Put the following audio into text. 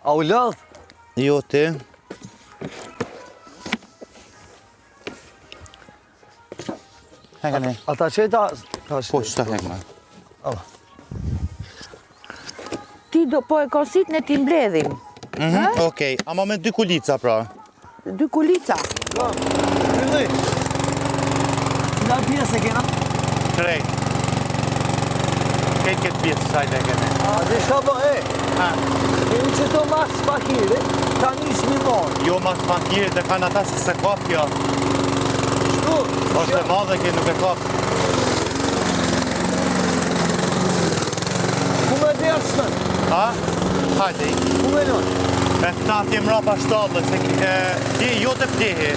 A u lodh? Jo ti. Hekani. Ata qeta... Po, qëta hekma. Ti do po e konsit në ti mbledhim. Okej, ama me 2 kulica pra. 2 kulica. Filloj. Cila pjesë e kena? 3. Këtë pjesë sajtë e kene. A dhe shabo kemi qëto mas fakiri, ta njës mi morë. Jo mas fakiri të kanë ata se kap kjo. Shtu? Është e madhe kjo nuk e kap. Ku me dhe ashtën? Ha? Hajde i. Ku me nënë? Me këta t'jem rapa 7, se ti jo të pjehi.